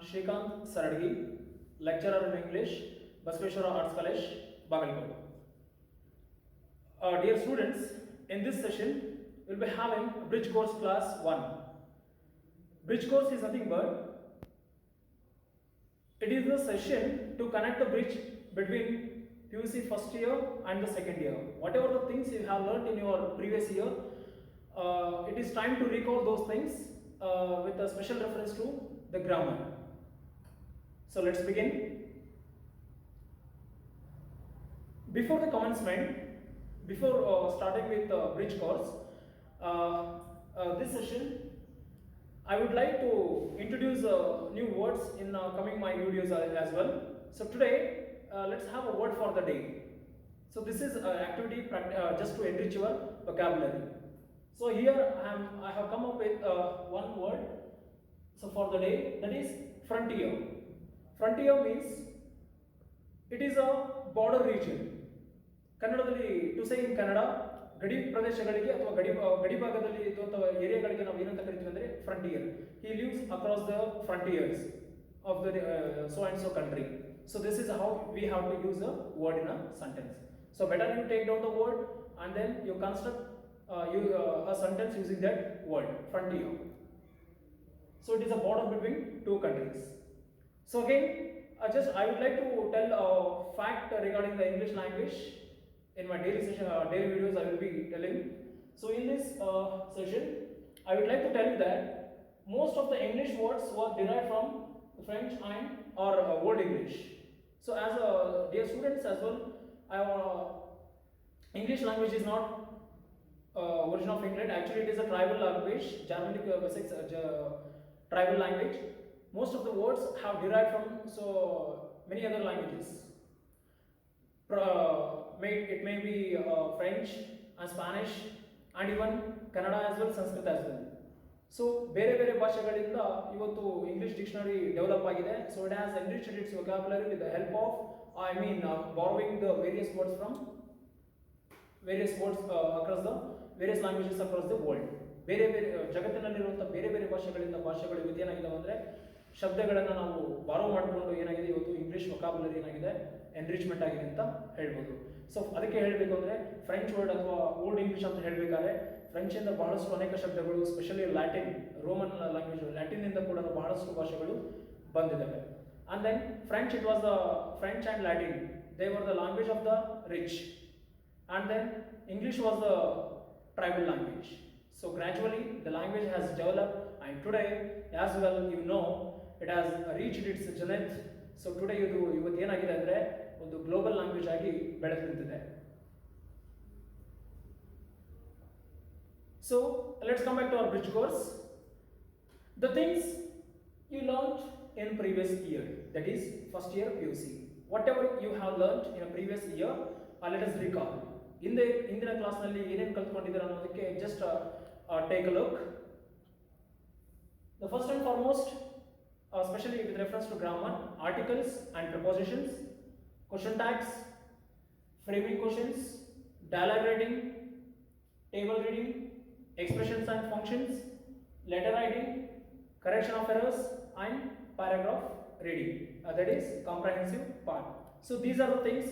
Shrikant Saradgi, lecturer in English, Basveshwara Arts College, Bagalkot. Dear students, in this session, we will be having Bridge Course Class 1. Bridge Course is nothing but, it is the session to connect the bridge between PUC first year and the second year. Whatever the things you have learnt in your previous year, it is time to recall those things with a special reference to the grammar. So let's begin. Before the commencement, before starting with bridge course, this session, I would like to introduce new words in coming my videos as well. So today, let's have a word for the day. So this is activity just to enrich your vocabulary. So here I have come up with one word. So for the day, that is frontier. Frontier means it is a border region. ಕನ್ನಡದಲ್ಲಿ to say in Kannada ಗಡಿ ಪ್ರದೇಶಗಳಿಗೆ ಅಥವಾ ಗಡಿ ಭಾಗದಲ್ಲಿ ಅಥವಾ ಏರಿಯಾಗಳಿಗೆ ನಾವು ಏನಂತ ಕರಿತೀವಿ ಅಂದರೆ frontier. He lives across the frontiers of the so and so country. So this is how we have to use a word in a sentence. So better you take down the word and then you construct a sentence using that word, frontier. So it is a border between two countries. So again, I would like to tell a fact regarding the English language. In my daily session, daily videos, I will be telling. So in this session, I would like to tell you that most of the English words were derived from French and or Old English. So as dear students as well, English language is not origin of England. Actually, it is a tribal language, Germanic tribal language. Most of the words have derived from so many other languages. It may be French and Spanish and even Kannada as well, Sanskrit as well. So ಬೇರೆ ಬೇರೆ ಭಾಷೆಗಳಿಂದ ಇವತ್ತು English dictionary develop ಆಗಿದೆ. So it has enriched it's vocabulary with the help of borrowing the various words from various words across the various languages across the world. ಬೇರೆ ಬೇರೆ ಜಗತ್ತಿನಲ್ಲಿರುವಂಥ ಬೇರೆ ಬೇರೆ ಭಾಷೆಗಳು ಇವತ್ತು ಏನಾಗಿದಾವೆ ಅಂದರೆ ಶಬ್ದಗಳನ್ನು ನಾವು ಬಾರೋ ಮಾಡಿಕೊಂಡು ಏನಾಗಿದೆ ಇವತ್ತು ಇಂಗ್ಲಿಷ್ ವೊಕ್ಯಾಬುಲರಿ ಏನಾಗಿದೆ ಎನ್ರಿಚ್ಮೆಂಟ್ ಆಗಿದೆ ಅಂತ ಹೇಳ್ಬೋದು. ಸೊ ಅದಕ್ಕೆ ಹೇಳಬೇಕು ಅಂದರೆ ಫ್ರೆಂಚ್ ವರ್ಡ್ ಅಥವಾ ಓಲ್ಡ್ ಇಂಗ್ಲಿಷ್ ಅಂತ ಹೇಳಬೇಕಾದ್ರೆ ಫ್ರೆಂಚಿಂದ ಬಹಳಷ್ಟು ಅನೇಕ ಶಬ್ದಗಳು, ಸ್ಪೆಷಲಿ ಲ್ಯಾಟಿನ್, ರೋಮನ್ ಲ್ಯಾಂಗ್ವೇಜ್, ಲ್ಯಾಟಿನ್ನಿಂದ ಕೂಡ ಬಹಳಷ್ಟು ಭಾಷೆಗಳು ಬಂದಿದ್ದಾವೆ. And then French, it was the French and Latin, they were the language of the rich. And then English was the tribal language. So gradually the language has developed, and today as well you know it has reached its zenith. So today ಇವತ್ತು ಏನಾಗಿದೆ ಅಂದರೆ ಒಂದು global language ಆಗಿ ಬೆಳೆದು ನಿಂತಿದೆ. So let's come back to our bridge course. The things you learned in previous year, that is first year PUC, whatever you have learned in a previous year, let us recall. ಇಂದಿನ ಕ್ಲಾಸ್ನಲ್ಲಿ ಏನೇನು ಕಲ್ತ್ಕೊಂಡಿದ್ದೀರ ಅನ್ನೋದಕ್ಕೆ just take a look. The first and foremost, especially with reference to grammar, articles and prepositions, question tags, framing questions, dialogue reading, table reading, expressions and functions, letter writing, correction of errors, and paragraph reading. That is comprehensive part. So these are the things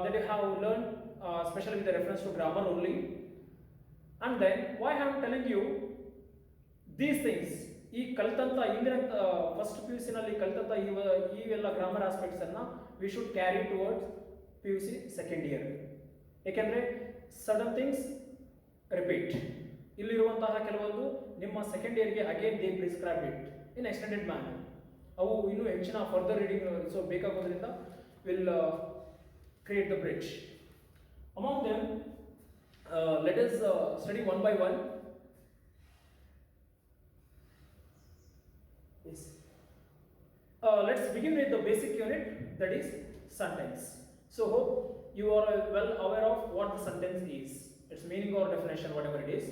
that you have learned, especially with the reference to grammar only. And then why I am telling you these things, ಈ ಕಲ್ತಂತ ಇಂದಿನ first P U ಸಿನಲ್ಲಿ ಕಲ್ತಂತ ಇವೆಲ್ಲ grammar aspects ಅನ್ನ we should carry towards P U C second year. ಏಕೆಂದರೆ sudden things repeat. ಇಲ್ಲಿರುವಂತಹ ಕೆಲವೊಂದು ನಿಮ್ಮ ಸೆಕೆಂಡ್ ಇಯರ್ಗೆ again they prescribe it in extended manner. ಅವು ಇನ್ನೂ ಹೆಚ್ಚಿನ ಫರ್ದರ್ ರೀಡಿಂಗ್ ಸೊ ಬೇಕಾಗೋದ್ರಿಂದ will create the bridge. Among them let us study one by one. Yes. Let's begin with the basic unit, that is sentence. So hope you are well aware of what the sentence is, its meaning or definition, whatever it is.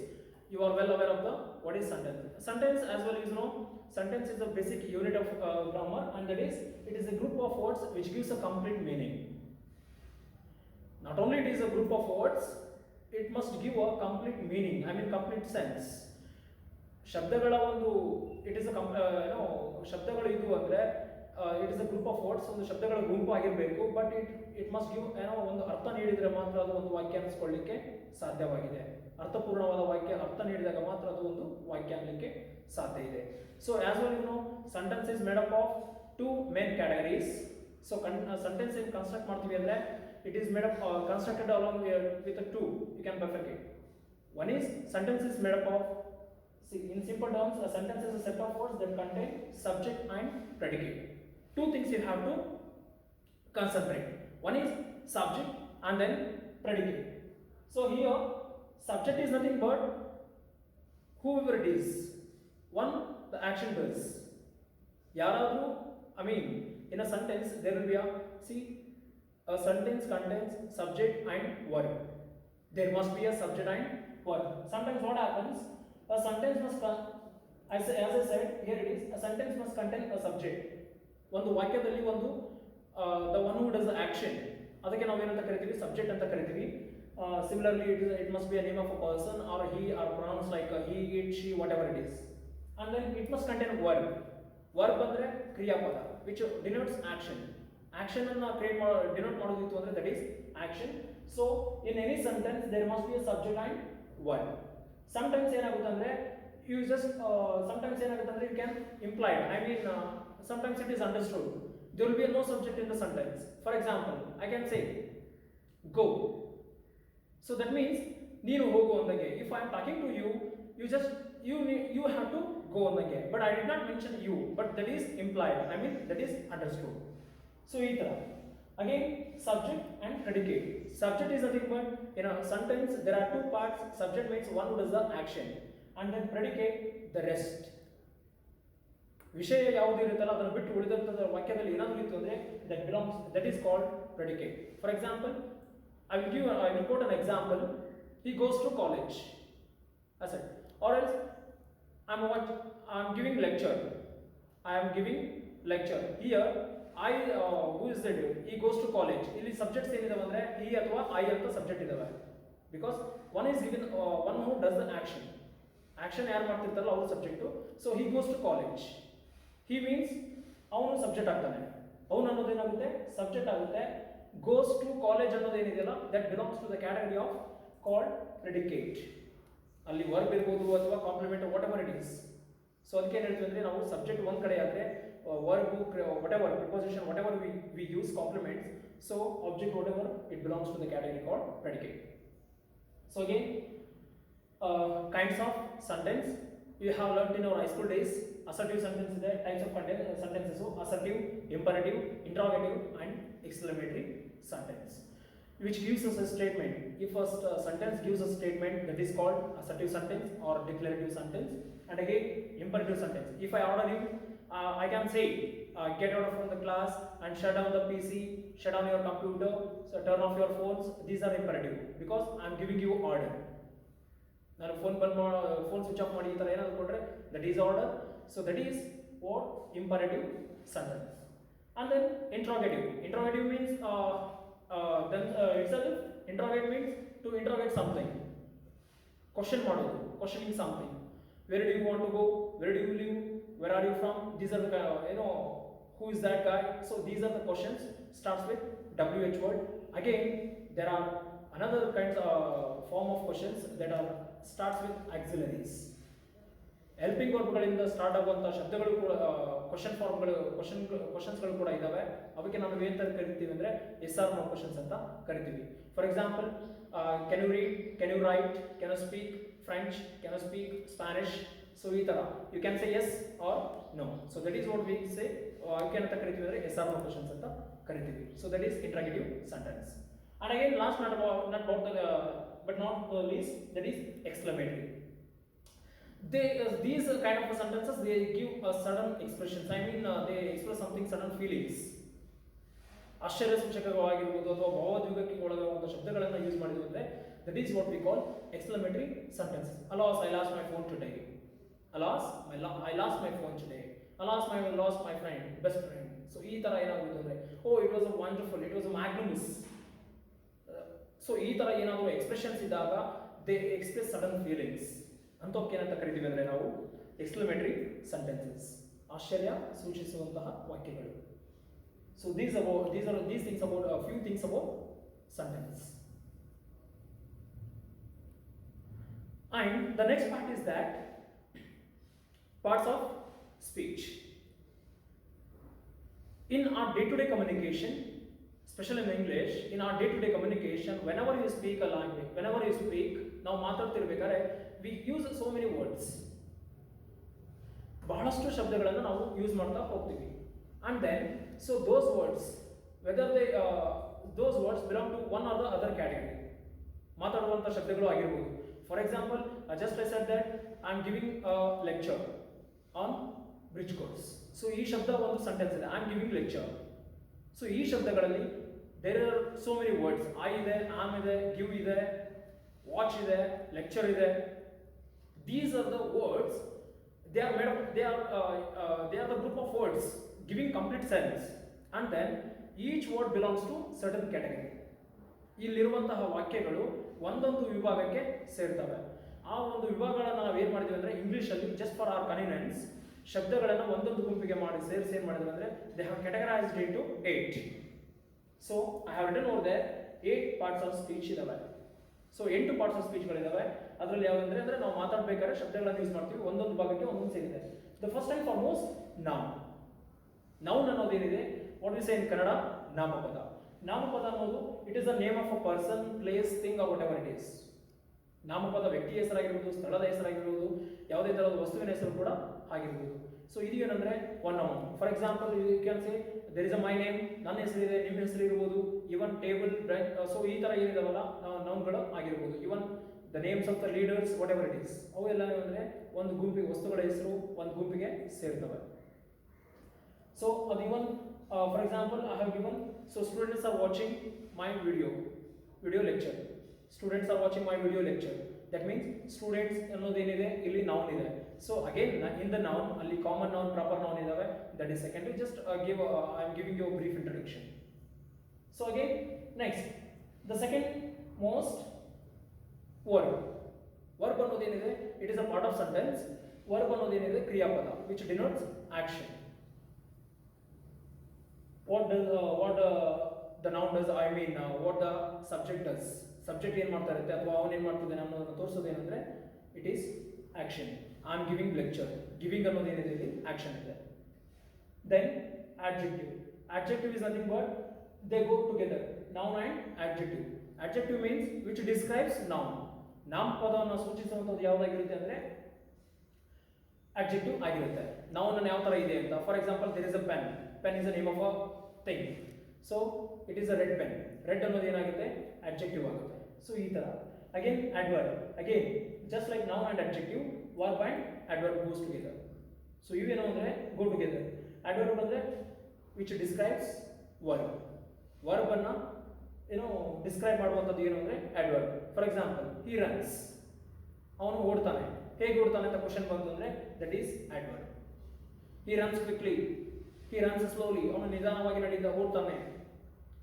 You are well aware of what is sentence. Sentence, as well as you know, sentence is a basic unit of grammar, and that is it is a group of words which gives a complete meaning. Not only it is a group of words, it must give a complete meaning, complete sense. ಶಬ್ದಗಳ ಒಂದು it is ಏನೋ ಶಬ್ದಗಳು ಇದು ಅಂದರೆ it is a group of words, ಒಂದು ಶಬ್ದಗಳ ಗುಂಪು ಆಗಿರಬೇಕು. ಬಟ್ ಇಟ್ ಮಸ್ಟ್ ಗಿವ್ ಏನೋ ಒಂದು ಅರ್ಥ ನೀಡಿದರೆ ಮಾತ್ರ ಅದು ಒಂದು ವಾಕ್ಯ ಅನಿಸ್ಕೊಳ್ಳಿಕ್ಕೆ ಸಾಧ್ಯವಾಗಿದೆ. ಅರ್ಥಪೂರ್ಣವಾದ ವಾಕ್ಯ ಅರ್ಥ ನೀಡಿದಾಗ ಮಾತ್ರ ಅದು ಒಂದು ವಾಕ್ಯ ಅನ್ನಲಿಕ್ಕೆ ಸಾಧ್ಯ ಇದೆ. So as well you know sentence is made up of two main categories. So sentence ಏನು ಕನ್ಸ್ಟ್ರಕ್ಟ್ ಮಾಡ್ತೀವಿ ಅಂದರೆ it is made up constructed along with two you can bifurcate. One is sentence is made up of, see, in simple terms a sentence is a set of words that contain subject and predicate. Two things you have to concentrate. One is subject and then predicate. So here subject is nothing but whoever it is. One, the action does. Yaradru, I mean in a sentence there will be a sentence contains subject and verb. There must be a subject and verb. Sometimes what happens, a sentence must as I said, here it is, a sentence must contain a subject. ಒಂದು ವಾಕ್ಯದಲ್ಲಿ ಒಂದು the one who does the action, ಅದಕ್ಕೆ ನಾವು ಏನಂತ ಕರಿತೀವಿ, subject ಅಂತ ಕರಿತೀವಿ. Similarly it must be a name of a person or he or pronouns like he, it, she, whatever it is. And then it must contain verb. Verb ಅಂದ್ರೆ ಕ್ರಿಯಾಪದ which denotes action. Action ಅನ್ನು denote ಮಾಡೋದಿತ್ತು ಅಂದ್ರೆ that is action. So in any sentence there must be a subject and verb. Sometimes ಏನಾಗುತ್ತೆ ಅಂದ್ರೆ you just sometimes ಏನಾಗುತ್ತೆ ಅಂದ್ರೆ you can imply, I mean sometimes it is understood. There will be no subject in the sentence. For example, I can say go. So that means ನೀನು ಹೋಗು ಅಂದಂಗೆ. If I am talking to you, you have to go ಅಂದಂಗೆ. But I did not mention you, but that is implied, I mean that is understood. So ಈ ತರ again subject and predicate. Subject is nothing but in a sentence there are two parts. Subject means one who does the action and then predicate the rest. ವಿಷಯ ಯಾವುದು ಇರುತ್ತಲ್ಲ ಅದನ್ನು ಬಿಟ್ಟು ಉಳಿದಂತ ವಾಕ್ಯದಲ್ಲಿ ಏನಾದರೂ ಇತ್ತು ಅಂದ್ರೆ that is called predicate. For example, I will quote an example. He goes to college. I said, or else I'm giving lecture. I am giving lecture. Here who is that? He goes to college. ಇಲ್ಲಿ subjects ಏನಿದಾವೆ ಅಂದ್ರೆ he ಅಥವಾ I ಅಂತ subject ಇದಾವೆ. Because one is given one who does the action. Action ಯಾರು ಮಾಡ್ತಿರ್ತಾರಲ್ಲ ಅವರು subject. So he goes to college. He means ಅವನು subject ಆಗ್ತಾನೆ. ಅವನು ಅನ್ನೋದು ಏನಾಗುತ್ತೆ, ಸಬ್ಜೆಕ್ಟ್ ಆಗುತ್ತೆ. Goes to college ಅನ್ನೋದು ಏನಿದೆಯಲ್ಲ that belongs to the category of called predicate. ಅಲ್ಲಿ ವರ್ಬ್ ಇರಬಹುದು ಅಥವಾ complement whatever it is. So ಅದಕ್ಕೆ ಏನು ಹೇಳ್ತೀವಿ ಅಂದ್ರೆ ನಾವು ಸಬ್ಜೆಕ್ಟ್ ಒಂದ್ ಕಡೆ ಆದ್ರೆ verb whatever preposition whatever we use complements, so object whatever it belongs to the category called predicate. So again kinds of sentence you have learnt in our high school days. Assertive sentence is the types of sentences. So assertive, imperative, interrogative and exclamatory sentence which gives us a statement. If a sentence gives a statement, that is called assertive sentence or declarative sentence. And again imperative sentence. If I order you, I can say get out from the class and shut down the PC, shut down your computer, so turn off your phones. These are imperative because I am giving you order. ನಾನು phone switch off ಮಾಡಿ ಈ ಥರ ಏನಾದರೂ ಕೊಟ್ಟರೆ that is order. So that is what imperative sentence. And then interrogative means then itself interrogate means to interrogate something, question ಮಾಡೋದು, questioning something. Where do you want to go, where do you live, where are you from, these are the who is that guy. So these are the questions, starts with WH word. Again there are another kinds of form of questions that are starts with auxiliaries. Helping ವರ್ಬ್ಗಳಿಂದ start ಆಗುವಂಥ ಶಬ್ದಗಳು ಕೂಡ question ಫಾರ್ಮ್ಗಳು ಕ್ವಶನ್ಸ್ಗಳು ಕೂಡ ಇದಾವೆ. ಅವಕ್ಕೆ ನಾವು ಏನು ಕರಿತೀವಿ ಅಂದರೆ ಎಸ್ ಆರ್ ನೋ ಕ್ವಶನ್ಸ್ ಅಂತ ಕರಿತೀವಿ. For example can you read, can you write, can you speak French, can you speak Spanish. So ಈ ಥರ you can say yes or no. So that is what we say ಅವಕ್ಕೆ ಅಂತ ಕರಿತೀವಿ ಅಂದರೆ S or no questions ಅಂತ ಕರಿತೀವಿ. So that is interrogative sentence. And again last but not the least, that is exclamatory. These kind of sentences they give a sudden expressions. I mean they express something sudden feelings. ಆಶ್ಚರ್ಯ ಸೂಚಕವಾಗಿರಬಹುದು ಅಥವಾ ಭಾವೋದ್ವೇಗಕ್ಕೆ ಒಳಗಾಗುವಂಥ ಶಬ್ದಗಳನ್ನು use ಮಾಡಿದ್ವಿ ಅಂದರೆ that is what we call exclamatory sentences. Alas, I lost my phone today. Alas, I lost my phone today. Alas, I lost my friend, best friend. So ಈ ಥರ ಏನಾಗುತ್ತೆ ಅಂದರೆ oh it was a wonderful, it was a magnanimous. So ಈ ಥರ ಏನಾದರೂ expressions ಇದ್ದಾಗ they express sudden feelings ಅಂತವಕ್ಕೆ ಏನಂತ ಕರಿತೀವಿ ಅಂದರೆ ನಾವು ಎಕ್ಸ್ಕ್ಲಮೇಟರಿ ಸೆಂಟೆನ್ಸಸ್, ಆಶ್ಚರ್ಯ ಸೂಚಿಸುವಂತಹ ವಾಕ್ಯಗಳು. So these things about a few things about sentence. And the next part is that parts of speech. In our day-to-day communication, especially in English, in our day-to-day communication, whenever you speak a language, whenever you speak, ನಾವು ಮಾತಾಡ್ತಿರ್ಬೇಕಾದ್ರೆ we use so many words. ಬಹಳಷ್ಟು ಶಬ್ದಗಳನ್ನು ನಾವು use ಮಾಡ್ತಾ ಹೋಗ್ತೀವಿ. And then, so those words, whether those words belong to one or the other category. ಮಾತಾಡುವಂಥ ಶಬ್ದಗಳು ಆಗಿರ್ಬೋದು. For example, just I said that I am giving a lecture on bridge course. So ಈ ಶಬ್ದ ಒಂದು sentence ಇದೆ, I am giving lecture. So ಈ ಶಬ್ದಗಳಲ್ಲಿ there are so many words. I ಇದೆ, am ಇದೆ, give ಇದೆ, watch ಇದೆ, lecture ಇದೆ. These are the words. They are made of, they are the group of words giving complete sense, and then each word belongs to certain category. ಇಲ್ಲಿರುವಂತಹ ವಾಕ್ಯಗಳು ಒಂದೊಂದು ವಿಭಾಗಕ್ಕೆ ಸೇರ್ತವೆ. ಆ ಒಂದು ವಿಭಾಗಗಳನ್ನು ನಾವು ಏನು ಮಾಡ್ತೀವಿ ಅಂದರೆ ಇಂಗ್ಲೀಷಲ್ಲಿ ಜಸ್ಟ್ ಫಾರ್ ಆರ್ ಕನ್ವೀನಿಯನ್ಸ್ ಶಬ್ದಗಳನ್ನು ಒಂದೊಂದು ಗುಂಪಿಗೆ ಮಾಡಿ ಸೇರಿಸಿ ಏನು ಮಾಡಿದ್ರು ಅಂದರೆ they have categorised into 8. So I have written over there 8 parts of speech ಇದಾವೆ. ಸೊ 8 ಪಾರ್ಟ್ಸ್ ಆಫ್ ಸ್ಪೀಚ್ಗಳಿದಾವೆ. ಅದರಲ್ಲಿ ಯಾವುದಂದ್ರೆ ಅಂದರೆ ನಾವು ಮಾತಾಡಬೇಕಾದ್ರೆ ಶಬ್ದಗಳನ್ನು ಯೂಸ್ ಮಾಡ್ತೀವಿ, ಒಂದೊಂದು ಭಾಗಕ್ಕೆ ಒಂದೊಂದು ಸೇರಿದೆ. The first and foremost noun. Noun ಅನ್ನೋದೇನಿದೆ, what we say in Kannada, ನಾಮಪದ. ನಾಮಪದ ಅನ್ನೋದು it is the name of a person, place, thing or whatever it is. ನಾಮಪದ ವ್ಯಕ್ತಿಯ ಹೆಸರಾಗಿರ್ಬೋದು, ಸ್ಥಳದ ಹೆಸರಾಗಿರ್ಬೋದು, ಯಾವುದೇ ಥರದ ವಸ್ತುವಿನ ಹೆಸರು ಕೂಡ ಆಗಿರ್ಬೋದು. ಸೊ ಇದು ಏನಂದ್ರೆ one noun. For example you can say there is a my name, ನನ್ನ ಹೆಸರಿದೆ, ನಿಮ್ಮ ಹೆಸರು ಇರ್ಬೋದು, ಇವನ್ ಟೇಬಲ್, ಸೊ ಈ ಥರ ಏನಿದಾವಲ್ಲ ನೌನ್ಗಳು ಆಗಿರ್ಬೋದು. Even the names of the leaders, what ever it is, ಅವೆಲ್ಲ ಏನಂದ್ರೆ ಒಂದು ಗುಂಪಿಗೆ ವಸ್ತುಗಳ ಹೆಸರು ಒಂದು ಗುಂಪಿಗೆ ಸೇರ್ತವೆ. ಸೊ ಅದು even for example I have given, so students are watching my video lecture. Students are watching my video lecture. That means students ಅನ್ನೋದೇನಿದೆ ಇಲ್ಲಿ ನೌನ್ ಇದೆ. So again in the noun ಅಲ್ಲಿ ಕಾಮನ್ ನೌನ್, ಪ್ರಾಪರ್ ನೌನ್ ಇದಾವೆ. That is secondary. Just I am giving you brief introduction. So again next the second most verb. Verb ಅನ್ನೋದೇನಿದೆ it is a part of sentence. Verb ಅನ್ನೋದೇನಿದೆ ಕ್ರಿಯಾಪದ which denotes action. What the noun does, I mean what the subject does. Subject ಏನು ಮಾಡ್ತಾ ಇರುತ್ತೆ ಅಥವಾ ಅವನು ಏನು ಮಾಡ್ತಿದ್ದಾನೆ ಅನ್ನೋದನ್ನು ತೋರಿಸೋದು ಏನಂದ್ರೆ it is action. I am giving lecture. Giving ಅನ್ನೋದೇನಿದೆ ಇಲ್ಲಿ ಆಕ್ಷನ್ ಇದೆ. Then adjective. Adjective is nothing but they go together. Noun and adjective. Adjective means which describes noun. ನಾಮಪದವನ್ನು ಸೂಚಿಸುವಂಥದ್ದು ಯಾವುದಾಗಿರುತ್ತೆ ಅಂದರೆ adjective ಆಗಿರುತ್ತೆ. ನೌನ್ ಅನ್ನು ಯಾವ ಥರ ಇದೆ ಅಂತ. For example there is a pen. Pen is a name of a thing. So it is a red pen. Red ಅನ್ನೋದು ಏನಾಗುತ್ತೆ adjective ಆಗುತ್ತೆ. ಸೊ ಈ ಥರ again adverb. Again just like noun and adjective, verb and adverb goes together. So ಇವೇನು ಅಂದರೆ go together. adverb ಅಂದರೆ which describes verb. Verb ಅನ್ನು ಏನೋ ಡಿಸ್ಕ್ರೈಬ್ ಮಾಡುವಂಥದ್ದು ಏನು ಅಂದರೆ adverb. For example he runs, ಅವನು ಓಡ್ತಾನೆ. ಹೇಗೆ ಓಡ್ತಾನೆ ಅಂತ ಕ್ವಶನ್ ಬಂತು ಅಂದರೆ that is adverb. He runs quickly, he runs slowly, ಅವನು ನಿಧಾನವಾಗಿ ಓಡ್ತಾನೆ.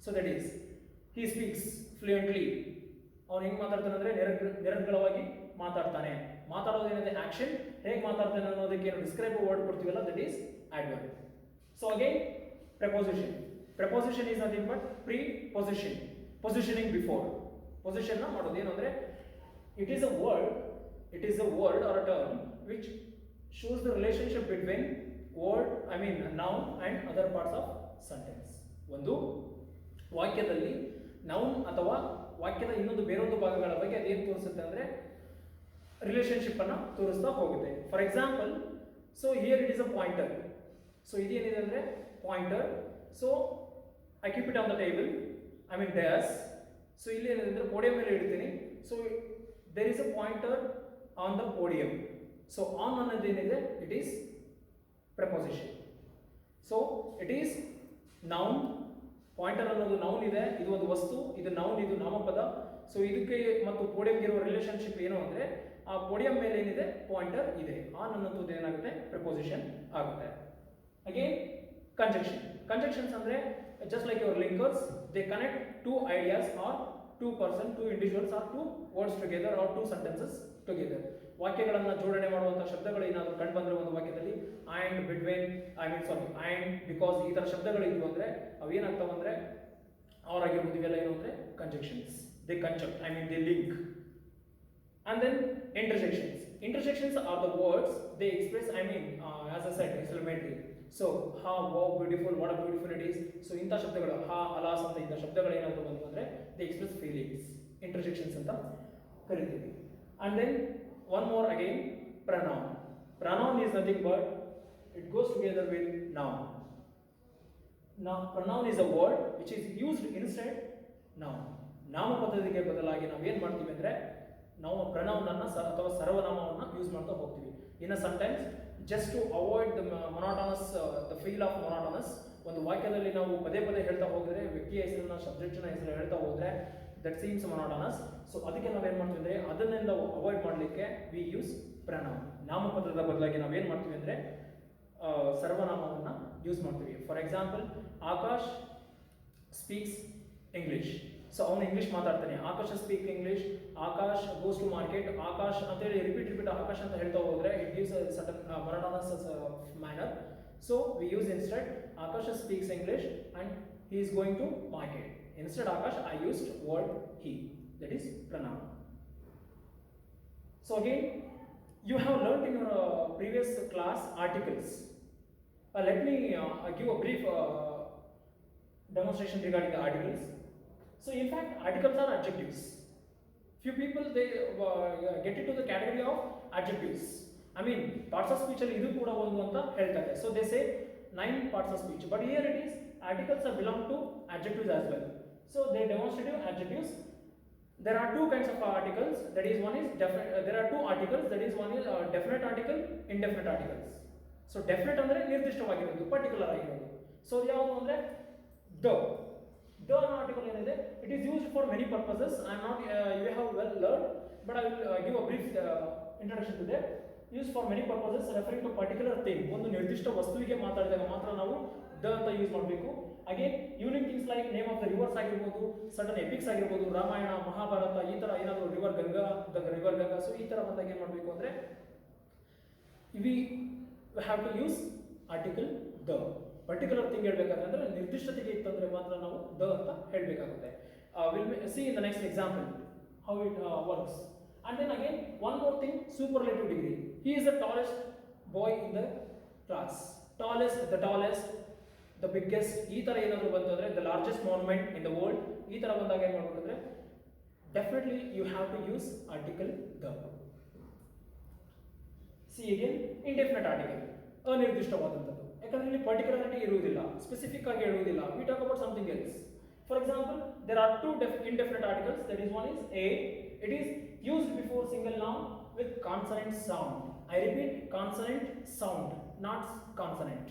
So that is he speaks fluently, ಅವನು ಹೆಂಗೆ ಮಾತಾಡ್ತಾನೆ ಅಂದರೆ ನಿರರ್ಗಳವಾಗಿ ಮಾತಾಡ್ತಾನೆ. ಮಾತಾಡೋದೇನಿದೆ ಆಕ್ಷನ್. ಹೇಗೆ ಮಾತಾಡ್ತಾನೆ ಅನ್ನೋದಕ್ಕೆ ಏನು ಡಿಸ್ಕ್ರೈಬ್ ವರ್ಡ್ ಕೊಡ್ತೀವಲ್ಲ that is adverb. So again preposition. Preposition is nothing but preposition, positioning before. Position na ಮಾಡೋದು ಏನು ಅಂದರೆ it is a word or a term which shows the relationship between noun and other parts of sentence. ಒಂದು ವಾಕ್ಯದಲ್ಲಿ noun ಅಥವಾ ವಾಕ್ಯದ ಇನ್ನೊಂದು ಬೇರೊಂದು ಭಾಗಗಳ ಬಗ್ಗೆ ಅದೇನು ತೋರಿಸುತ್ತೆ ಅಂದರೆ ರಿಲೇಶನ್ಶಿಪ್ ಅನ್ನು ತೋರಿಸ್ತಾ ಹೋಗುತ್ತೆ. For example, so here it is a pointer. So ಇದೇನಿದೆ ಅಂದರೆ pointer. So I keep it on the table, I mean dais. So ಇಲ್ಲಿ ಏನಿದೆ ಅಂದರೆ ಪೋಡಿಯಂ ಮೇಲೆ ಇಡ್ತೀನಿ. So there is a pointer on the podium. So on ಅನ್ನೋದೇನಿದೆ it is preposition. So it is noun. Pointer ಅನ್ನೋದು noun ಇದೆ, ಇದು ಒಂದು ವಸ್ತು, ಇದು ನೌನ್, ಇದು ನಾಮಪದ. ಸೊ ಇದಕ್ಕೆ ಮತ್ತು ಪೋಡಿಯಂಗೆ ಇರುವ ರಿಲೇಶನ್ಶಿಪ್ ಏನು ಅಂದರೆ ಆ ಪೋಡಿಯಂ ಮೇಲೆ ಏನಿದೆ ಪಾಯಿಂಟರ್ ಇದೆ. ಆನ್ ಅನ್ನೋದು ಏನಾಗುತ್ತೆ preposition ಆಗುತ್ತೆ. Again conjunction. Conjunctions ಅಂದ್ರೆ just like your linkers, they connect two ideas or two person, two individuals or two words together or two sentences together. ವಾಕ್ಯಗಳನ್ನು ಜೋಡಣೆ ಮಾಡುವಂಥ ಶಬ್ದಗಳು ಏನಾದರೂ ಕಂಡು ಬಂದರೆ ಒಂದು ವಾಕ್ಯದಲ್ಲಿ ಆ್ಯಂಡ್ ಬಿಟ್ವೀನ್ ಆ್ಯಂಡ್ ಬಿಕಾಸ್ ಈ ಥರ ಶಬ್ದಗಳು ಇದ್ವು ಅಂದರೆ ಅವೇನಾಗ್ತಾವೆ ಅಂದರೆ ಅವರಾಗಿರ್ಬೋದು ಇವೆಲ್ಲ ಏನು ಅಂದರೆ conjunctions, they conjunct they link. And then intersections. Intersections are the words they express, as I said, exclamatory. So, ha, wow, beautiful, what a beautiful it is. So, ಇಂಥ ಶಬ್ದಗಳು ha, alas ಅಂತ ಇಂಥ ಶಬ್ದಗಳು ಏನಾದರೂ ಬಂದು ಅಂದರೆ they express feelings. Intersections ಅಂತ ಕರಿತೀವಿ. And then one more again, pronoun. Pronoun is nothing but it goes together with noun. Now, pronoun is a word which is used instead noun. ನಾಮಪದಕ್ಕೆ ಬದಲಾಗಿ ನಾವು ಏನು ಮಾಡ್ತೀವಿ ಅಂದರೆ ನಾವು ಪ್ರನೌನ್ ಅನ್ನು ಅಥವಾ ಸರ್ವನಾಮವನ್ನು ಯೂಸ್ ಮಾಡ್ತಾ ಹೋಗ್ತೀವಿ. ಇನ್ನು sometimes just to avoid the monotonous, the feel of monotonous, ಒಂದು ವಾಕ್ಯದಲ್ಲಿ ನಾವು ಪದೇ ಪದೇ ಹೇಳ್ತಾ ಹೋದರೆ ವ್ಯಕ್ತಿಯ ಹೆಸರನ್ನ ಸಬ್ಜೆಕ್ಟ್ನ ಹೆಸರು ಹೇಳ್ತಾ ಹೋದರೆ ದಟ್ ಸೀಮ್ಸ್ ಮೊನಾಟನಸ್. ಸೊ ಅದಕ್ಕೆ ನಾವೇನು ಮಾಡ್ತೀವಿ ಅಂದರೆ ಅದನ್ನೆಲ್ಲ ಅವಾಯ್ಡ್ ಮಾಡಲಿಕ್ಕೆ ವಿ ಯೂಸ್ ಪ್ರನೌನ್. ನಾಮಪದದ ಬದಲಾಗಿ ನಾವೇನು ಮಾಡ್ತೀವಿ ಅಂದರೆ ಸರ್ವನಾಮವನ್ನು ಯೂಸ್ ಮಾಡ್ತೀವಿ. For example, Akash speaks English. So ಅವನು ಇಂಗ್ಲಿಷ್ ಮಾತಾಡ್ತಾನೆ, Akash speak English, Akash goes to market, Akash ಅಂತೇಳಿ ರಿಪೀಟ್ ಆಕಾಶ್ ಅಂತ ಹೇಳ್ತಾ ಹೋದರೆ it gives certain monotonous manner. So we use instead Akash speaks English and he is going to market. Instead Akash, I used word he, that is pronoun. So again, you have learnt in your previous class articles. Let me give a brief demonstration regarding the articles. So in fact, articles are adjectives. Few people they get into the category of adjectives. Parts of speech alli idu kuda ondu anta heltare. So they say 9 parts of speech, but here it is articles are belong to adjectives as well. So they demonstrative adjectives. There are two kinds of articles. That is, one is there are two articles. That is, one is definite article, indefinite articles. So definite andre ನಿರ್ದಿಷ್ಟವಾಗಿರೋದು, particular ಆಗಿರೋದು. So ಯಾವುದು ಅಂದ್ರೆ the article ಏನಿದೆ, it is used for many purposes. I am not you have well learned, but I will give a brief introduction to that. Used for many purposes, referring to particular thing. ಒಂದು ನಿರ್ದಿಷ್ಟ ವಸ್ತುವಿಗೆ ಮಾತಾಡಿದಾಗ ಮಾತ್ರ ನಾವು the ಅಂತ use ಮಾಡಬೇಕು. Again unique things like name of the rivers ಆಗಿರ್ಬೋದು, sudden epics ಆಗಿರ್ಬೋದು, ರಾಮಾಯಣ ಮಹಾಭಾರತ, ಈ ಥರ ಏನಾದರೂ ರಿವರ್ ಗಂಗಾ, ಸೊ ಈ ಥರ ಬಂದಾಗ ಏನು ಮಾಡಬೇಕು ಅಂದರೆ we have to use article the. Particular thing ಹೇಳಬೇಕಾದ್ರೆ ಅಂದರೆ ನಿರ್ದಿಷ್ಟತೆಗೆ ಇತ್ತಂದರೆ ಮಾತ್ರ ನಾವು ದ ಅಂತ ಹೇಳಬೇಕಾಗುತ್ತೆ. Will see in the next example how it works. And then again, one more thing, superlative degree. He is the tallest boy in the class. The biggest, ಈ ಥರ ಏನಾದರೂ ಬಂತಂದರೆ the largest monument in the world, ಈ ಥರ ಬಂದಾಗ ಏನು ಮಾಡಬೇಕಂದ್ರೆ definitely you have to use article the. See again indefinite article, ಅನಿರ್ದಿಷ್ಟವಾದಂಥದ್ದು. ಯಾಕಂದರೆ ಇಲ್ಲಿ ಪರ್ಟಿಕ್ಯುಲಾರಿಟಿ ಇರುವುದಿಲ್ಲ, ಸ್ಪೆಸಿಫಿಕ್ ಆಗಿ ಹೇಳುವುದಿಲ್ಲ. We talk about something else. For example, there are two indefinite articles. That is, one is a. It is used before single noun with consonant sound. I repeat, consonant sound, not consonant.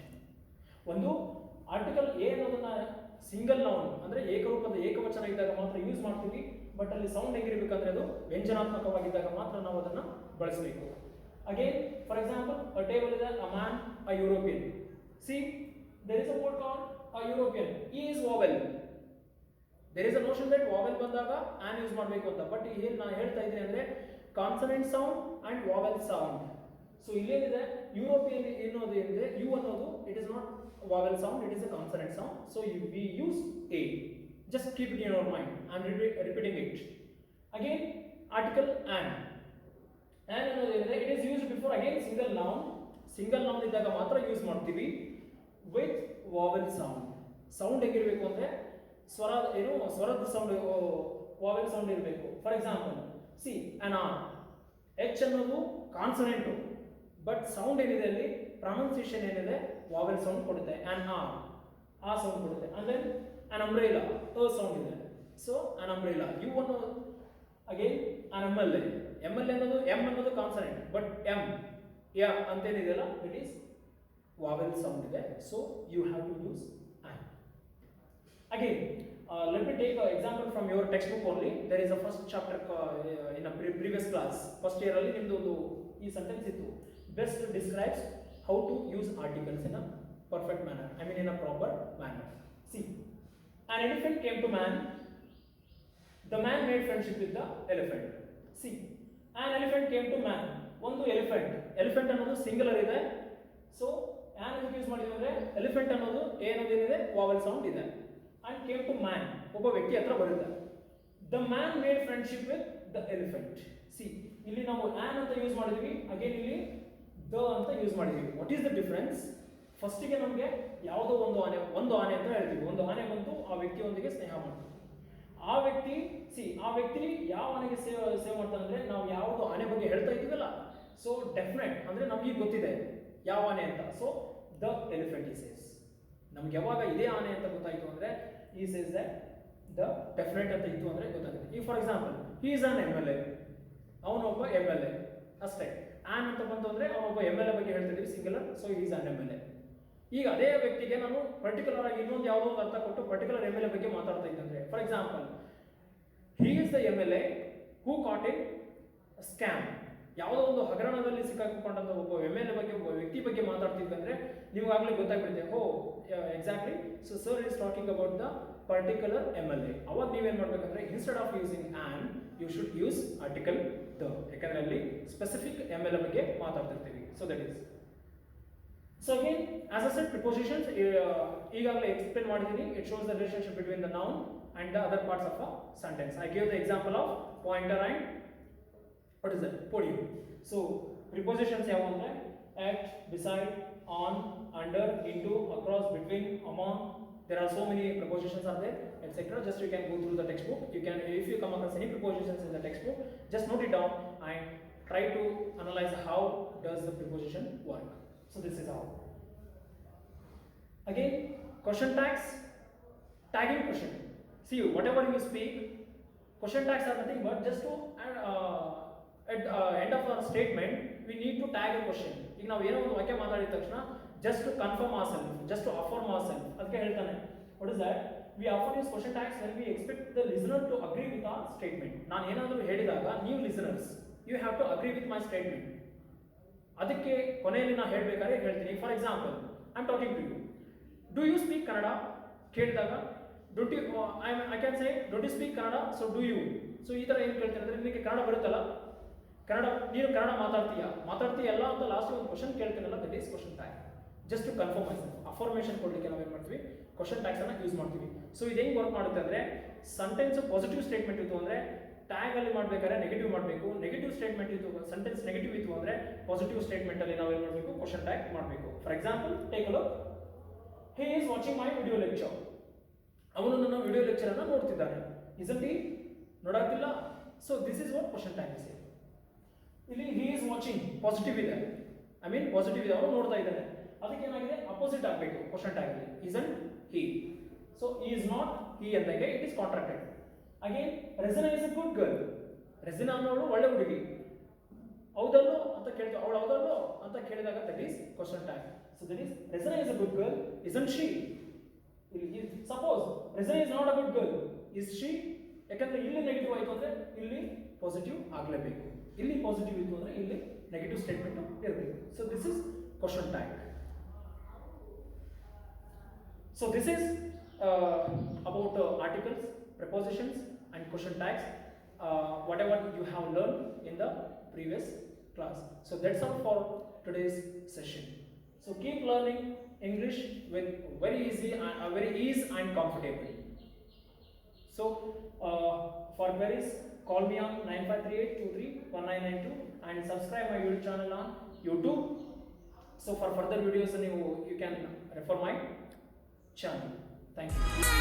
ಒಂದು article A ಅನ್ನೋದನ್ನ single noun ಅಂದರೆ ಏಕರೂಪದ ಏಕವಚನ ಇದ್ದಾಗ ಮಾತ್ರ use ಮಾಡ್ತೀವಿ. But ಅಲ್ಲಿ sound ಹೆಂಗಿರ್ಬೇಕಂದ್ರೆ ಅದು ವ್ಯಂಜನಾತ್ಮಕವಾಗಿದ್ದಾಗ ಮಾತ್ರ ನಾವು ಅದನ್ನು ಬಳಸಬೇಕು. Again for example, a table is a man, a European. See, there is a word called a European. He is vowel. There is a notion that vowel ಬಂದಾಗ ಆನ್ ಯೂಸ್ ಮಾಡಬೇಕು ಅಂತ. But ಇಲ್ಲಿ ನಾನು ಹೇಳ್ತಾ ಇದ್ದೀನಿ ಅಂದರೆ consonant sound and vowel sound. So ಇಲ್ಲೇನಿದೆ, European ಅನ್ನೋದು ಏನಿದೆ, ಯು ಅನ್ನೋದು it is not vowel sound, it is a consonant sound. So we use a. Just keep it in your mind. I am repeating it. Again article an ಅನ್ನೋದು ಏನಿದೆ, it is used before again single noun ಇದ್ದಾಗ ಮಾತ್ರ use ಮಾಡ್ತೀವಿ with vowel sound. Sound ಹೇಗಿರಬೇಕು ಅಂದರೆ ಸ್ವರದ sound, vowel sound ಇರಬೇಕು. For example, C N R, H ಅನ್ನೋದು ಕಾನ್ಸನೆಂಟು, ಬಟ್ ಸೌಂಡ್ ಏನಿದೆ ಅಲ್ಲಿ ಪ್ರೊನೌನ್ಸಿಯೇಷನ್ ಏನಿದೆ ವಾವೆಲ್ ಸೌಂಡ್ ಕೊಡುತ್ತೆ. ಅನ್ ಆರ್ ಆ ಸೌಂಡ್ ಕೊಡುತ್ತೆ. And then an umbrella, a sound ಇದೆ. So an umbrella. ಯು ಅನ್ನೋದು ಅಗೇನ್ ಅನ್ ಎಮ್ ಎಲ್ ಅನ್ನೋದು ಎಮ್ ಅನ್ನೋದು ಕಾನ್ಸನೆಂಟ್, ಬಟ್ ಎಮ್ ಯ ಅಂತೇನಿದೆಯಲ್ಲ ಇಟ್ ಈಸ್ ವಾವೆಲ್ ಸೌಂಡ್ ಇದೆ. So you have to use an. Again, let me take an example from your textbook only. There is a first chapter in a previous class. First year alli nimdu ee sentence ittu. Best describes how to use articles in a perfect manner. In a proper manner. See, an elephant came to man. The man made friendship with the elephant. See, An elephant came to man. ಒಂದು elephant ಅನ್ನೋದು singular ಇದೆ. So on ಇದಕ್ಕೆ use ಮಾಡಿದ್ವಿ ಅಂದ್ರೆ elephant ಅನ್ನೋದು ಏನೋದೇನಿದೆ vowel sound ಇದೆ. And came to man, ಒಬ್ಬ ವ್ಯಕ್ತಿ ಹತ್ರ ಬರುತ್ತೆ. The man made friendship with the elephant. C ಇಲ್ಲಿ ನಾವು ಆನ್ ಅಂತ ಯೂಸ್ ಮಾಡಿದ್ವಿ, ಅಗೇನ್ ಇಲ್ಲಿ ದ ಅಂತ ಯೂಸ್ ಮಾಡಿದ್ವಿ. What is the difference? ಫಸ್ಟಿಗೆ ನಮಗೆ ಯಾವುದೋ ಒಂದು ಆನೆ ಅಂತ ಹೇಳ್ತೀವಿ. ಒಂದು ಆನೆ ಬಂತು ಆ ವ್ಯಕ್ತಿಯೊಂದಿಗೆ ಸ್ನೇಹ ಮಾಡ್ತೀವಿ. ಆ ವ್ಯಕ್ತಿ ಯಾವ ಆನೆಗೆ ಸೇವ್ ಮಾಡ್ತಾನೆ ಅಂದ್ರೆ ನಾವು ಯಾವುದು ಆನೆ ಬಗ್ಗೆ ಹೇಳ್ತಾ ಇದ್ದೀವಲ್ಲ, ಸೊ ಡೆಫಿನೆಟ್ ಅಂದ್ರೆ ನಮಗೆ ಗೊತ್ತಿದೆ ಯಾವ ಆನೆ ಅಂತ. ಸೊ ದ ಎಲಿಫೆಂಟ್ ಈ ಸೇಸ್, ನಮ್ಗೆ ಯಾವಾಗ ಇದೇ ಆನೆ ಅಂತ ಗೊತ್ತಾಯ್ತು ಅಂದ್ರೆ ಈ ಸೇಸ್ ದಟ್ ದ ಡೆಫಿನೆಟ್ ಅಂತ ಇತ್ತು ಅಂದ್ರೆ ಗೊತ್ತಾಗುತ್ತೆ. ಈ for example he is an MLA, ಅವನೊಬ್ಬ MLA ಅಷ್ಟೇ. ಆನ್ ಅಂತ ಬಂತು ಅಂದ್ರೆ ಅವನೊಬ್ಬ MLA ಬಗ್ಗೆ ಹೇಳ್ತಿದ್ದೀವಿ singular, so he is an MLA. ಈಗ ಅದೇ ವ್ಯಕ್ತಿಗೆ ನಾನು ಪರ್ಟಿಕ್ಯುಲರ್ ಆಗಿ ಇನ್ನೊಂದು ಯಾವುದೋ ಒಂದು ಅರ್ಥ ಕೊಟ್ಟು ಪರ್ಟಿಕ್ಯುಲರ್ MLA ಬಗ್ಗೆ ಮಾತಾಡ್ತಾ ಇದ್ದಂದ್ರೆ, for example he is the MLA who caught in scam, ಯಾವುದೋ ಒಂದು ಹಗರಣದಲ್ಲಿ ಸಿಕ್ಕಾಕೊಂಡಂತ ಒಬ್ಬ MLA ಬಗ್ಗೆ, ಒಬ್ಬ ವ್ಯಕ್ತಿ ಬಗ್ಗೆ ಮಾತಾಡ್ತಿದ್ದಂದ್ರೆ ನಿಮಗಾಗಲೇ ಗೊತ್ತಾಗ್ಬಿಡುತ್ತೆ, oh exactly, so sir is talking about the particular MLA. ಅವಾಗ ನೀವೇನ್ ಮಾಡ್ಬೇಕಂದ್ರೆ instead of using an you should use article the, ಯಾಕಂದ್ರೆ ಅಲ್ಲಿ ಸ್ಪೆಸಿಫಿಕ್ MLA ಬಗ್ಗೆ ಮಾತಾಡ್ತಿರ್ತೀವಿ. So that is. So again, as I said, prepositions ಈಗಾಗಲೇ explain ಮಾಡಿದ್ದೀನಿ. It shows the relationship between the noun and the other parts of a sentence. I gave the example of pointer and what is that? Podium. So prepositions ಯಾವ ಅಂದ್ರೆ at, beside, on, under, into, across, between, among. There are so many prepositions are there, etc. Just you can go through the textbook. You can, if you come across any prepositions in the textbook, just note it down and try to analyze how does the preposition work. So this is how. Again, question tags, tagging question. See, whatever you speak, question tags are nothing but just to at end of our statement we need to tag a question. ಈಗ ನಾವು ಏನೋ ಒಂದು ವಾಕ್ಯ ಮಾತಾಡಿದ ತಕ್ಷಣ just to confirm ourselves, just to affirm ourselves, ಅದಕ್ಕೆ ಹೇಳ್ತಾನೆ. What is that? We often use question tags when we expect the listener to agree with our statement. ನಾನು ಏನಾದರೂ ಹೇಳಿದಾಗ ನೀವು listeners, you have to agree with my statement. ಅದಕ್ಕೆ ಕೊನೆಯಲ್ಲಿ ನಾನು ಹೇಳಬೇಕಾದ್ರೆ ಹೇಳ್ತೀನಿ. For example I am talking to you, do you speak Kannada ಕೇಳಿದಾಗ don't you I can say don't you speak Kannada, so do you. So ಈ ಥರ ಏನು ಕೇಳ್ತೀನಿ ಅಂದರೆ ನಿನಗೆ ಕನ್ನಡ ಬರುತ್ತಲ್ಲ, ನೀನು ಕನ್ನಡ ಮಾತಾಡ್ತೀಯಲ್ಲ ಅಂತ ಲಾಸ್ಟ್ ಒಂದು ಕ್ವಶನ್ ಕೇಳ್ತೀನಲ್ಲ, that is question tag. Just to confirm myself, affirmation ಕೊಡಲಿಕ್ಕೆ ನಾವೇನು ಮಾಡ್ತೀವಿ, ಕ್ವಶನ್ ಟ್ಯಾಗ್ಸ್ ಅನ್ನು ಯೂಸ್ ಮಾಡ್ತೀವಿ. ಸೊ ಇದು ಹೆಂಗೆ ವರ್ಕ್ ಮಾಡುತ್ತೆ ಅಂದರೆ, ಸೆಂಟೆನ್ಸ್ ಪಾಸಿಟಿವ್ ಸ್ಟೇಟ್ಮೆಂಟ್ ಇತ್ತು ಅಂದರೆ ಟ್ಯಾಗ್ ಅಲ್ಲಿ ಮಾಡಬೇಕಾದ್ರೆ ನೆಗೆಟಿವ್ ಮಾಡಬೇಕು, ನೆಗೆಟಿವ್ ಸ್ಟೇಟ್ಮೆಂಟ್ ಇತ್ತು, ಸೆಂಟೆನ್ಸ್ ನೆಗೆಟಿವ್ ಇತ್ತು ಅಂದ್ರೆ ಪಾಸಿಟಿವ್ ಸ್ಟೇಟ್ಮೆಂಟ್ ಅಲ್ಲಿ ನಾವು ಏನು ಮಾಡಬೇಕು, ಕ್ವಶನ್ ಟ್ಯಾಗ್ ಮಾಡಬೇಕು. For example take a look, he is watching my video lecture. ಅವನು ನನ್ನ ವಿಡಿಯೋ ಲೆಕ್ಚರ್ ಅನ್ನು ನೋಡ್ತಿದ್ದಾನೆ. Isn't he? ನೋಡಾಕ್ತಿಲ್ಲ. So this is what question tag is. ಇಲ್ಲಿ ಹಿ ಈಸ್ ವಾಚಿಂಗ್ ಪಾಸಿಟಿವ್ ಇದೆ, ಐ ಮೀನ್ ಪಾಸಿಟಿವ್ ಇದೆ, ಅವನು ನೋಡ್ತಾ ಇದ್ದಾನೆ. ಅದಕ್ಕೆ ಏನಾಗಿದೆ, ಅಪೋಸಿಟ್ ಆಗಬೇಕು ಕ್ವಶನ್ ಟ್ಯಾಗ್ ಅಲ್ಲಿ. Isn't he? So he is not he ಅಂದಾಗ it is contracted. Again Regina is a good girl, Regina ಅನ್ನೋಳು ಒಳ್ಳೆ ಹುಡುಗಿ. ಹೌದಲ್ಲೋ ಅಂತ ಕೇಳ್ತೀವಿ, ಅವಳು ಹೌದಲ್ಲೋ ಅಂತ ಕೇಳಿದಾಗ that is question tag. So that is Regina is a good girl, isn't she? ಇಲ್ಲಿ suppose Regina is not a good girl, is she? ಯಾಕಂದ್ರೆ ಇಲ್ಲಿ ನೆಗೆಟಿವ್ ಆಯಿತು ಅಂದ್ರೆ ಇಲ್ಲಿ ಪಾಸಿಟಿವ್ ಆಗಲೇಬೇಕು, ಇಲ್ಲಿ ಪಾಸಿಟಿವ್ ಇತ್ತು ಅಂದ್ರೆ ಇಲ್ಲಿ ನೆಗೆಟಿವ್ ಸ್ಟೇಟ್ಮೆಂಟ್ ಇರಬೇಕು. So this is question tag. So this is about articles, prepositions and question tags, whatever you have learned in the previous class. So that's all for today's session. So keep learning English with very ease and comfortable. So for queries, call me on 9538231992 and subscribe my YouTube channel on YouTube. So for further videos you can refer my channel. Thank you.